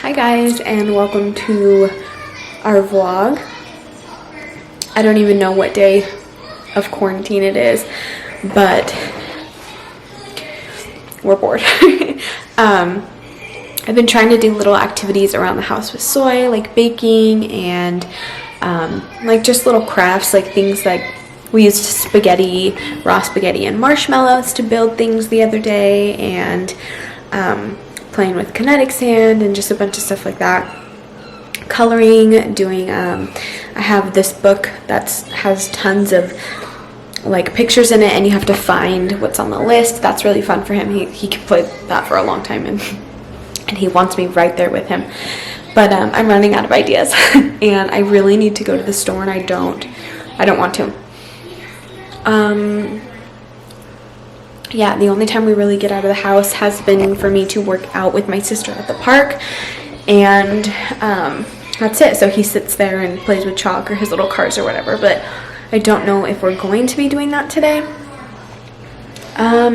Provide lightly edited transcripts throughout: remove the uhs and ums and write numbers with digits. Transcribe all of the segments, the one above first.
Hi guys, and welcome to our vlog. I don't even know what day of quarantine it is, but we're bored. I've been trying to do little activities around the house with Soy, like baking and like just little crafts, like things like we used spaghetti, raw spaghetti and marshmallows to build things the other day, and playing with kinetic sand and just a bunch of stuff like that. Coloring, doing, I have this book that has tons of like pictures in it, and you have to find what's on the list. That's really fun for him. He can play that for a long time, and he wants me right there with him. But I'm running out of ideas, and I really need to go to the store, and I don't want to. Yeah, the only time we really get out of the house has been for me to work out with my sister at the park, and that's it. So he sits there and plays with chalk or his little cars or whatever, but I don't know if we're going to be doing that today.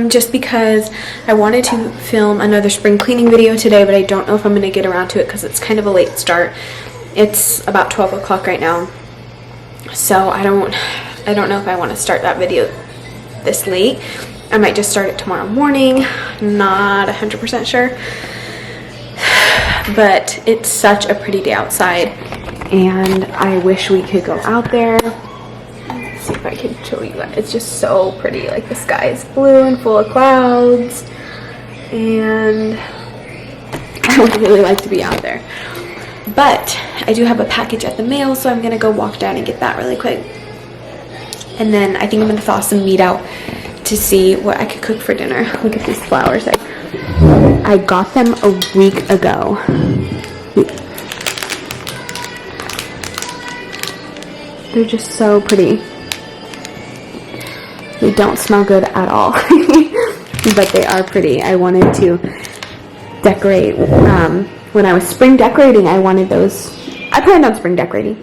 Just because I wanted to film another spring cleaning video today, but I don't know if I'm going to get around to it because it's kind of a late start. It's about 12 o'clock right now, so I don't know if I want to start that video this late. I might just start it tomorrow morning, not 100% sure, but it's such a pretty day outside, and I wish we could go out there. Let's see if I can show you that. It's just so pretty. Like, the sky is blue and full of clouds, and I would really like to be out there. But I do have a package at the mail, so I'm gonna go walk down and get that really quick, and then I think I'm gonna thaw some meat out to see what I could cook for dinner. Look at these flowers. I got them a week ago. They're just so pretty. They don't smell good at all, but they are pretty. I wanted to decorate. When I was spring decorating, I wanted those. I planned on spring decorating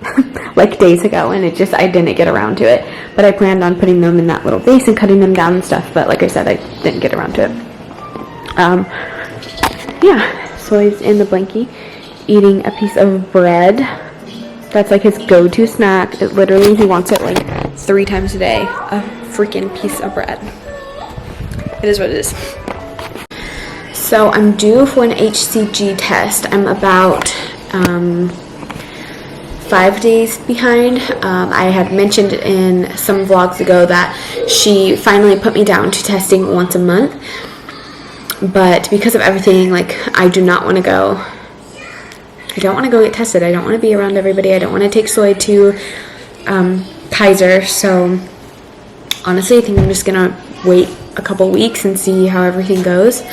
like days ago, and I didn't get around to it. But I planned on putting them in that little vase and cutting them down and stuff. But like I said, I didn't get around to it. Yeah, so he's in the blankie eating a piece of bread. That's like his go-to snack. He wants it like 3 times a day. A freaking piece of bread. It is what it is. So I'm due for an HCG test. I'm about 5 days behind. I had mentioned in some vlogs ago that she finally put me down to testing once a month, but because of everything, like, I do not want to go. I don't want to go get tested. I don't want to be around everybody. I don't want to take Soy to Kaiser. So honestly, I think I'm just gonna wait a couple weeks and see how everything goes.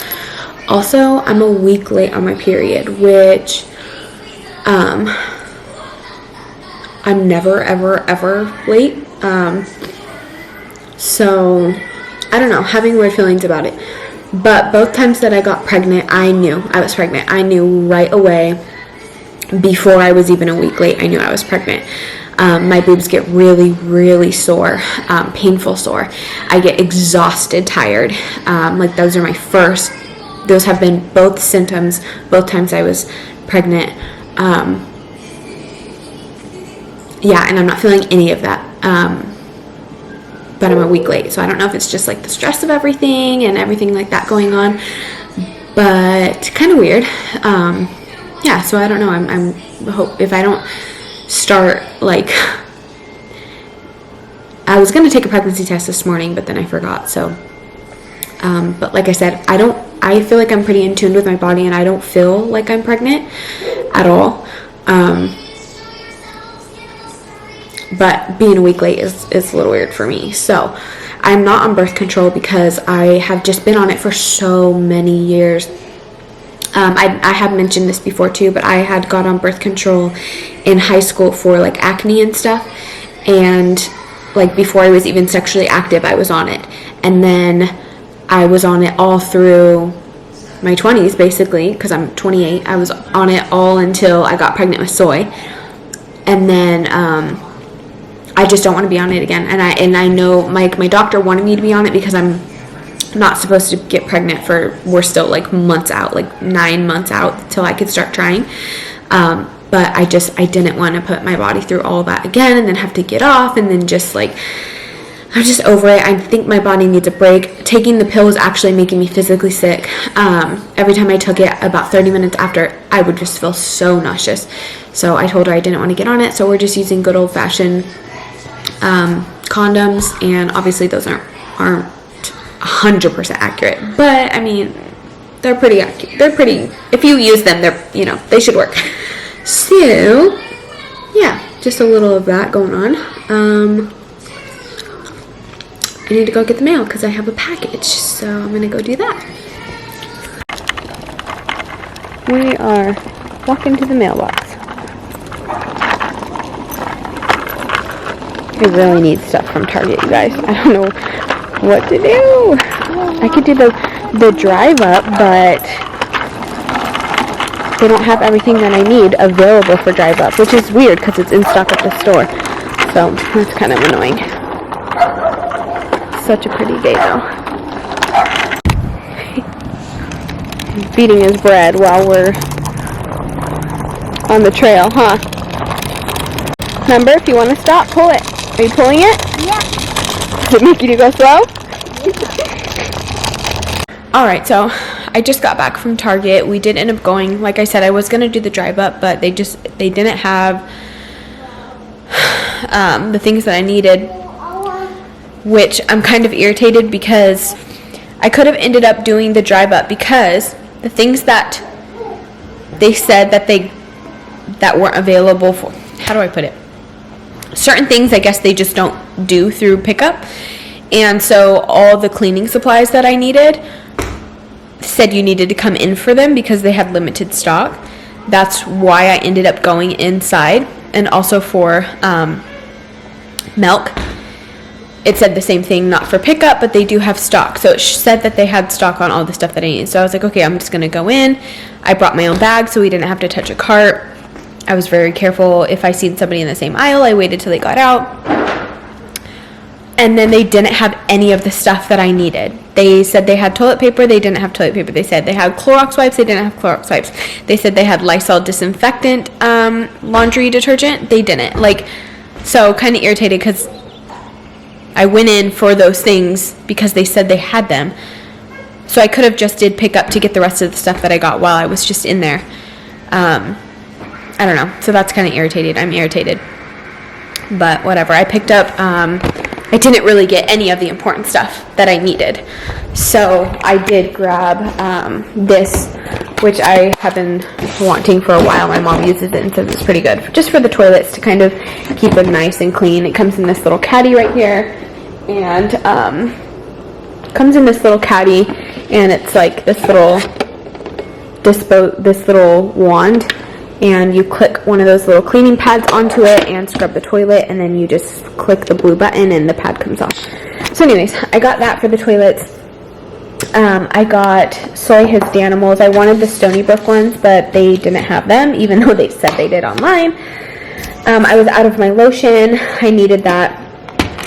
Also, I'm a week late on my period, which I'm never, ever, ever late. So I don't know, having weird feelings about it. But both times that I got pregnant, I knew I was pregnant. I knew right away, before I was even a week late, I knew I was pregnant. My boobs get really, really sore, painful sore. I get exhausted, tired. Like, those have been both symptoms, both times I was pregnant. Yeah, and I'm not feeling any of that, but I'm a week late, so I don't know if it's just like the stress of everything and everything like that going on, but kind of weird. Yeah, so I don't know. I'm hope if I don't start, like, I was gonna take a pregnancy test this morning, but then I forgot. So, but like I said, I feel like I'm pretty in tune with my body, and I don't feel like I'm pregnant at all. But being a week late is a little weird for me. So I'm not on birth control because I have just been on it for so many years. I have mentioned this before too, but I had got on birth control in high school for like acne and stuff. And like before I was even sexually active, I was on it. And then I was on it all through my 20s, basically, because I'm 28. I was on it all until I got pregnant with Soy. And then I just don't want to be on it again. And I know my doctor wanted me to be on it because I'm not supposed to get pregnant we're still like months out, like 9 months out till I could start trying. But I didn't want to put my body through all that again and then have to get off, and then just like, I'm just over it. I think my body needs a break. Taking the pill was actually making me physically sick. Every time I took it, about 30 minutes after, I would just feel so nauseous. So I told her I didn't want to get on it. So we're just using good old-fashioned condoms, and obviously those aren't 100% accurate. But I mean, they're pretty accurate. They're pretty. If you use them, they should work. So yeah, just a little of that going on. I need to go get the mail because I have a package, so I'm going to go do that. We are walking to the mailbox. I really need stuff from Target, you guys. I don't know what to do. I could do the drive up, but they don't have everything that I need available for drive up, which is weird because it's in stock at the store. So that's kind of annoying. Such a pretty day though. Feeding his bread while we're on the trail, huh? Remember, if you want to stop, pull it. Are you pulling it? Yeah. Does it make you go slow? Alright, so I just got back from Target. We did end up going, like I said, I was going to do the drive up, but they didn't have the things that I needed, which I'm kind of irritated because I could have ended up doing the drive up, because the things that they said that weren't available for, how do I put it? Certain things I guess they just don't do through pickup. And so all the cleaning supplies that I needed said you needed to come in for them because they had limited stock. That's why I ended up going inside. And also for milk, it said the same thing, not for pickup, but they do have stock. So it said that they had stock on all the stuff that I needed. So I was like, okay, I'm just going to go in. I brought my own bag so we didn't have to touch a cart. I was very careful. If I seen somebody in the same aisle, I waited till they got out. And then they didn't have any of the stuff that I needed. They said they had toilet paper. They didn't have toilet paper. They said they had Clorox wipes. They didn't have Clorox wipes. They said they had Lysol disinfectant laundry detergent. They didn't. So kind of irritated because I went in for those things because they said they had them. So I could have just did pick up to get the rest of the stuff that I got while I was just in there. I don't know. So that's kind of irritated. I'm irritated. But whatever. I picked up, I didn't really get any of the important stuff that I needed. So I did grab this, which I have been wanting for a while. My mom uses it and says it's pretty good. Just for the toilets to kind of keep them nice and clean. It comes in this little caddy right here. And comes in this little caddy. And it's like this little wand. And you click one of those little cleaning pads onto it and scrub the toilet, and then you just click the blue button and the pad comes off. So anyways, I got that for the toilets. I got Soy His Danimals. I wanted the Stony Brook ones, but they didn't have them, even though they said they did online. I was out of my lotion. I needed that.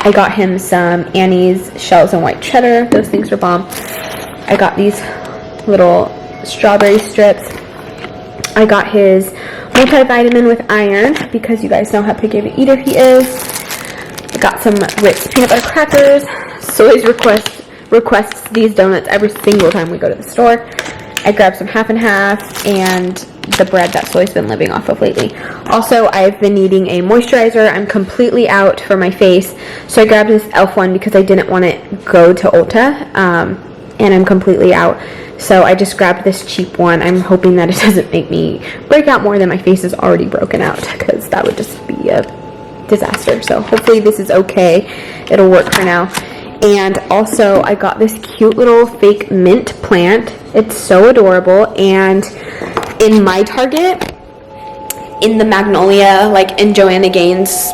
I got him some Annie's Shells and White Cheddar. Those things are bomb. I got these little strawberry strips. I got his multivitamin with iron because you guys know how picky of an eater he is. I got some Ritz peanut butter crackers. Soy's requests these donuts every single time we go to the store. I grabbed some half and half and the bread that Soy's been living off of lately. Also, I've been needing a moisturizer. I'm completely out for my face, so I grabbed this e.l.f. one because I didn't want to go to Ulta, and I'm completely out. So I just grabbed this cheap one. I'm hoping that it doesn't make me break out more than my face is already broken out, because that would just be a disaster. So hopefully this is okay. It'll work for now. And also I got this cute little fake mint plant. It's so adorable. And in my Target, in the Magnolia, like in Joanna Gaines'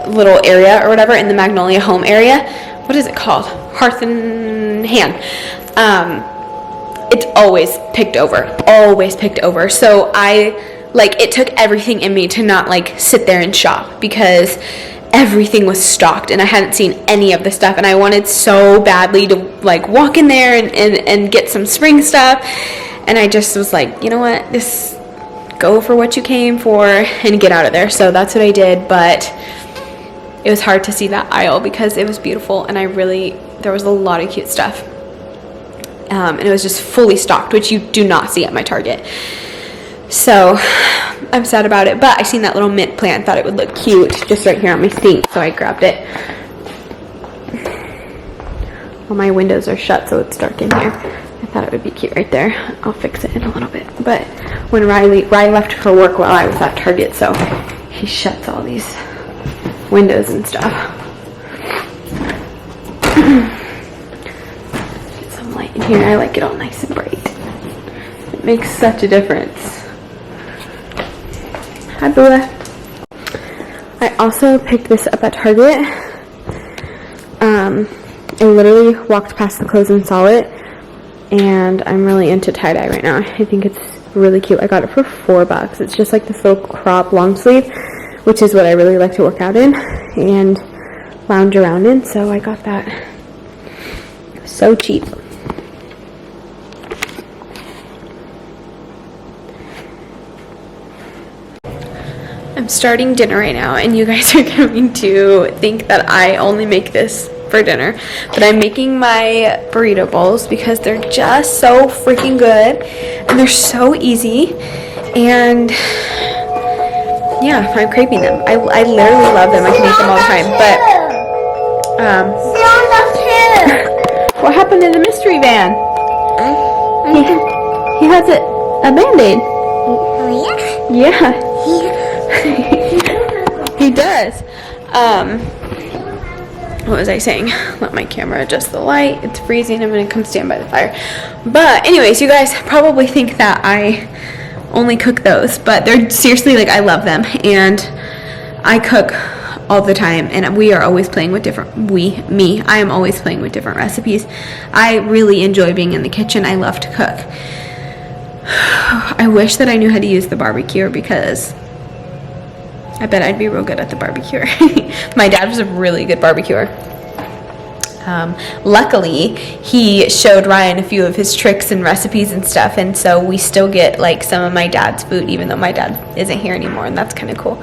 little area or whatever, in the Magnolia home area, what is it called? Hearth and Hand. It's always picked over. So it took everything in me to not sit there and shop, because everything was stocked, and I hadn't seen any of the stuff, and I wanted so badly to like walk in there and get some spring stuff, and I just was like, you know what, just go for what you came for and get out of there. So that's what I did, but it was hard to see that aisle because it was beautiful, and there was a lot of cute stuff, and it was just fully stocked, which you do not see at my Target. So I'm sad about it, but I seen that little mint plant, thought it would look cute just right here on my sink, so I grabbed it. Well, my windows are shut, so it's dark in here. I thought it would be cute right there. I'll fix it in a little bit. But when Rye left for work while I was at Target, so he shuts all these windows and stuff. Get some light in here. I like it all nice and bright. It makes such a difference. Hi, Bula. I also picked this up at Target. I literally walked past the clothes and saw it, and I'm really into tie-dye right now. I think it's really cute. I got it for $4. It's just like this little crop long sleeve, which is what I really like to work out in and lounge around in, so I got that. So cheap. I'm starting dinner right now, and you guys are going to think that I only make this for dinner, but I'm making my burrito bowls because they're just so freaking good, and they're so easy, and yeah, I'm craving them. I literally love them. I can eat them all the time, but what happened to the mystery van? He has a Band-Aid. Oh, yeah? Yeah. He does. What was I saying? Let my camera adjust the light. It's freezing. I'm gonna come stand by the fire. But anyways, you guys probably think that I only cook those, but they're seriously, like, I love them, and I cook all the time, and we are always playing with different, I am always playing with different recipes. I really enjoy being in the kitchen. I love to cook. I wish that I knew how to use the barbecue, because I bet I'd be real good at the barbecue. My dad was a really good barbecuer. Luckily, he showed Ryan a few of his tricks and recipes and stuff, and so we still get like some of my dad's food, even though my dad isn't here anymore, and that's kind of cool.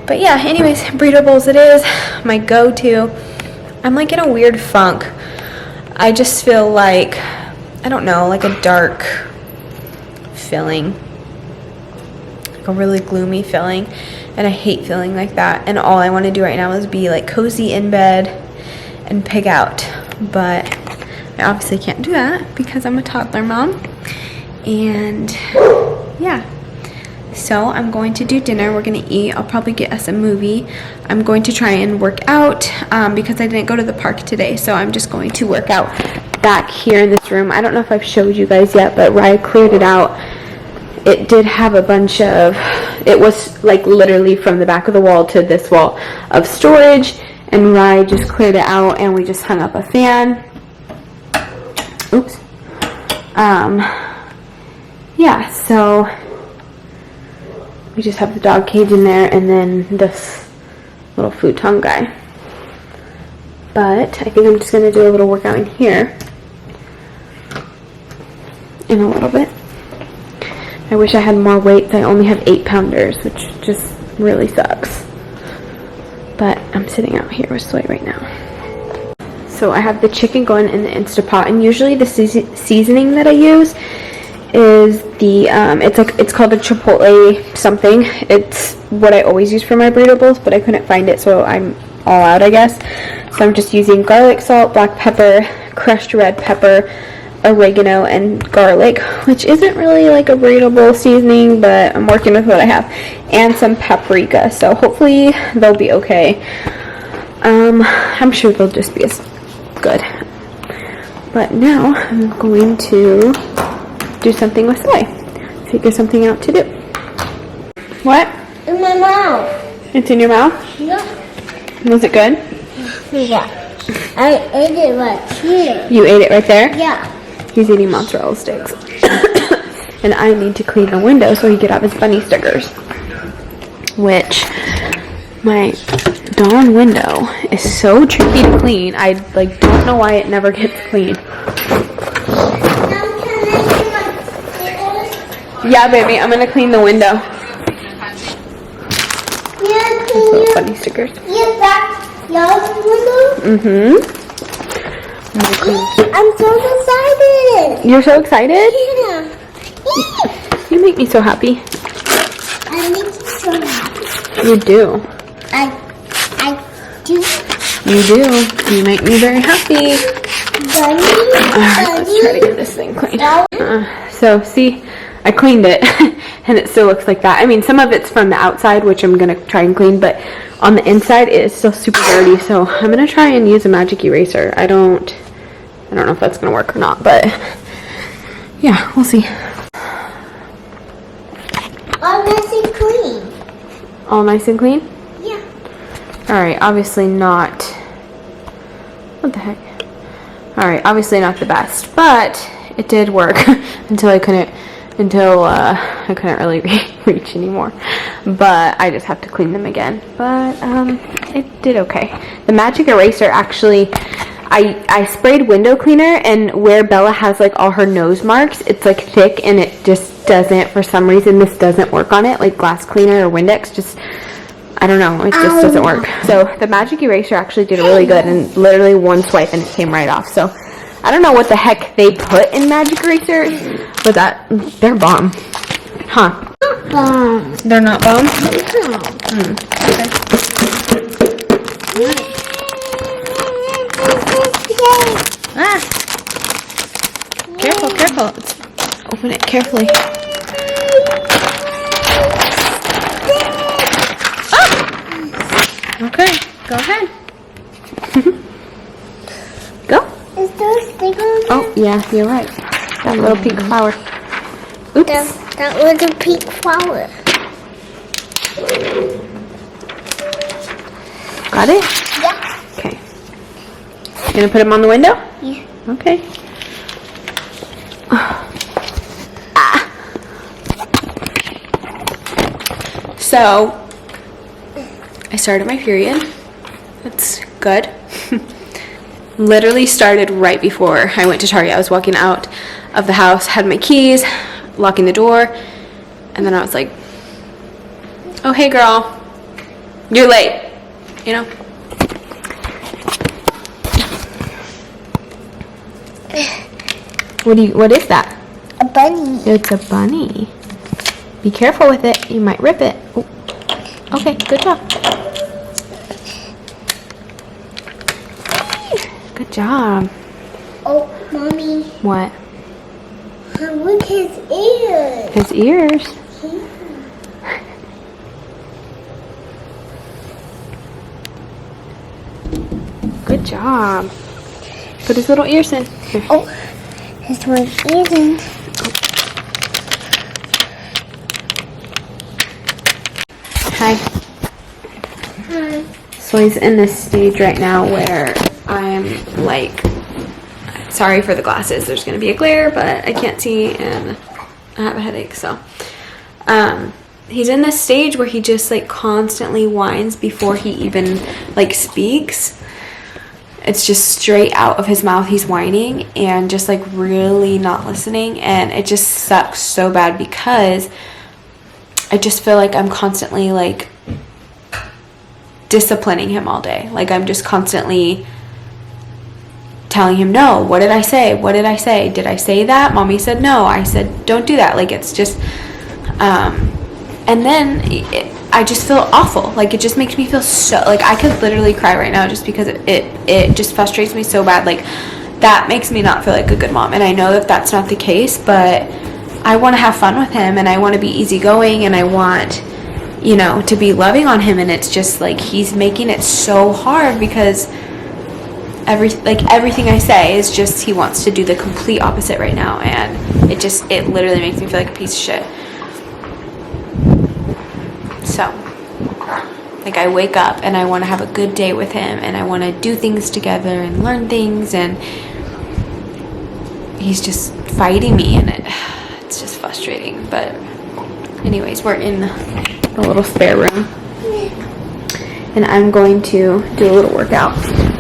But yeah, anyways, burrito bowls it is, my go-to. I'm like in a weird funk. I just feel like, I don't know, like a dark feeling, like a really gloomy feeling, and I hate feeling like that, and all I want to do right now is be like cozy in bed and pig out, but I obviously can't do that because I'm a toddler mom, and yeah, so I'm going to do dinner. We're going to eat. I'll probably get us a movie. I'm going to try and work out because I didn't go to the park today, so I'm just going to work out back here in this room. I don't know if I've showed you guys yet, but Raya cleared it out. It did have a bunch of, it was like literally from the back of the wall to this wall of storage, and Raya just cleared it out, and we just hung up a fan. Oops. Yeah, so we just have the dog cage in there, and then this little futon guy. But I think I'm just going to do a little workout in here in a little bit. I wish I had more weights. I only have 8-pounders, which just really sucks. But I'm sitting out here with Soy right now. So I have the chicken going in the Instapot, and usually the seasoning that I use is the it's called a chipotle something. It's what I always use for my burrito bowls, but I couldn't find it, so I'm all out, I guess. So I'm just using garlic salt, black pepper, crushed red pepper, oregano, and garlic, which isn't really like a burrito bowl seasoning, but I'm working with what I have, and some paprika, so hopefully they'll be okay. I'm sure they'll just be as good. But now I'm going to do something with Soy. Figure something out to do. What? In my mouth. It's in your mouth? Yeah. Was it good? Yeah. I ate it right here. You ate it right there? Yeah. He's eating mozzarella sticks. And I need to clean the window so he could have his bunny stickers. Which my darn window is so tricky to clean. I like don't know why it never gets clean. Yeah, baby, I'm gonna clean the window. Yeah, Those little funny stickers. Yeah, that's your window? I'm so excited. You're so excited? Yeah. You make me so happy. I make you so happy. You do. I do. You do. You make me very happy. Bunny. Alright, let's try to get this thing clean. So, see, I cleaned it, and it still looks like that. I mean, some of it's from the outside, which I'm going to try and clean, but on the inside, it is still super dirty, so I'm going to try and use a magic eraser. I don't know if that's going to work or not, but yeah, we'll see. All nice and clean. All nice and clean? Yeah. Alright, obviously not... What the heck? Alright, obviously not the best, but it did work until I couldn't really reach anymore. But I just have to clean them again. But it did okay. The magic eraser actually, I sprayed window cleaner, and where Bella has like all her nose marks, it's like thick, and it just doesn't, for some reason, this doesn't work on it. Like glass cleaner or Windex, just, I don't know, it just doesn't work. So the magic eraser actually did really good, and literally one swipe and it came right off. So I don't know what the heck they put in magic erasers, but they're bomb. Huh? Bomb. They're not bomb? Okay. Ah! Careful, careful. Let's open it carefully. Ah! Okay, go ahead. Go. Is there a sticker on there? Oh, yeah, you're right. That little pink flower. Oops. That was a pink flower. Got it? Yeah. Okay. You gonna put them on the window? Yeah. Okay. So, I started my period. That's good. Literally started right before I went to Target. I was walking out of the house, had my keys, locking the door, and then I was like, oh, hey girl, you're late, you know? What is that? A bunny. It's a bunny. Be careful with it. You might rip it. Ooh. Okay, good job. Good job. Oh, Mommy. What? Look his ears. His ears. Good job. Put his little ears in. Here. Oh, his one ears in. Hi. Hi. So he's in this stage right now where I'm like, sorry for the glasses, there's going to be a glare, but I can't see and I have a headache, so. He's in this stage where he just like constantly whines before he even like speaks. It's just straight out of his mouth, he's whining and just like really not listening, and it just sucks so bad because I just feel like I'm constantly like disciplining him all day. Like I'm just constantly telling him, no, what did I say? What did I say? Did I say that? Mommy said no. I said, don't do that. Like it's just, and then I just feel awful. Like it just makes me feel so, like I could literally cry right now just because it just frustrates me so bad. Like that makes me not feel like a good mom. And I know that that's not the case, but I want to have fun with him and I want to be easygoing and I want, you know, to be loving on him, and it's just like he's making it so hard because everything I say is just he wants to do the complete opposite right now, and it literally makes me feel like a piece of shit. So like I wake up and I want to have a good day with him and I want to do things together and learn things, and he's just fighting me, and it's just frustrating. But anyways, we're in the little spare room and I'm going to do a little workout.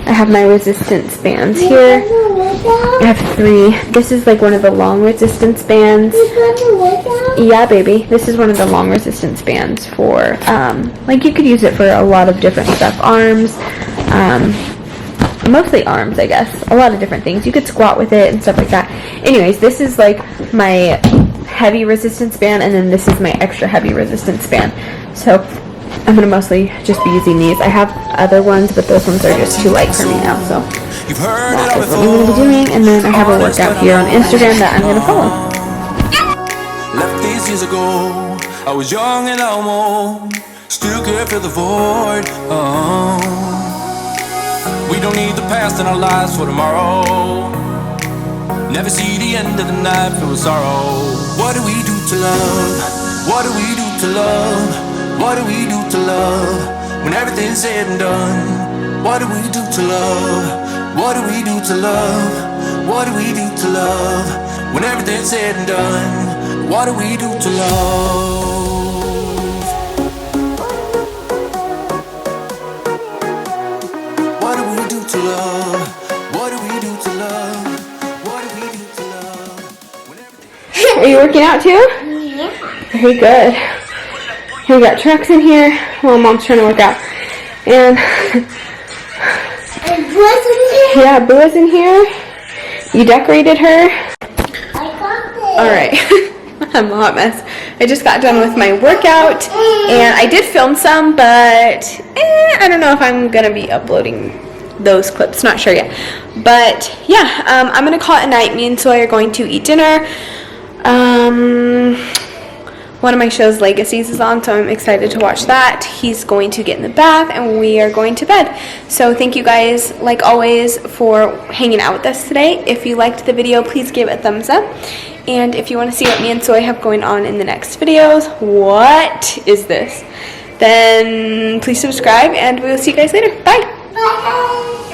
I have my resistance bands here. I have 3. This is like one of the long resistance bands. Yeah, baby. This is one of the long resistance bands for, like you could use it for a lot of different stuff. Arms, mostly arms, I guess. A lot of different things. You could squat with it and stuff like that. Anyways, this is like my heavy resistance band, and then this is my extra heavy resistance band. So I'm going to mostly just be using these. I have other ones, but those ones are just too light for me now, so that is what I'm going to be doing. And then I have a workout here on Instagram that I'm going to follow. Left these years ago, I was young and almost still could fill the void. We don't need the past in our lives for tomorrow. Never see the end of the night filled with sorrow. What do we do to love? What do we do to love? What do we do to love when everything's said and done? What do we do to love? What do we do to love? What do we do to love when everything's said and done? What do we do to love? What do we do to love? What do we do to love? What do we do to love when everything's... Are you working out too? Yeah. Very good. We got trucks in here while Mom's trying to work out. And yeah, Boo is in here. You decorated her. I got this. Alright. I'm a hot mess. I just got done with my workout and I did film some, but I don't know if I'm gonna be uploading those clips. Not sure yet. But yeah, I'm gonna call it a night. Me and Soy are going to eat dinner. One of my shows, Legacies, is on, so I'm excited to watch that. He's going to get in the bath, and we are going to bed. So thank you guys, like always, for hanging out with us today. If you liked the video, please give it a thumbs up. And if you want to see what me and Soy have going on in the next videos, what is this? Then please subscribe, and we will see you guys later. Bye! Bye.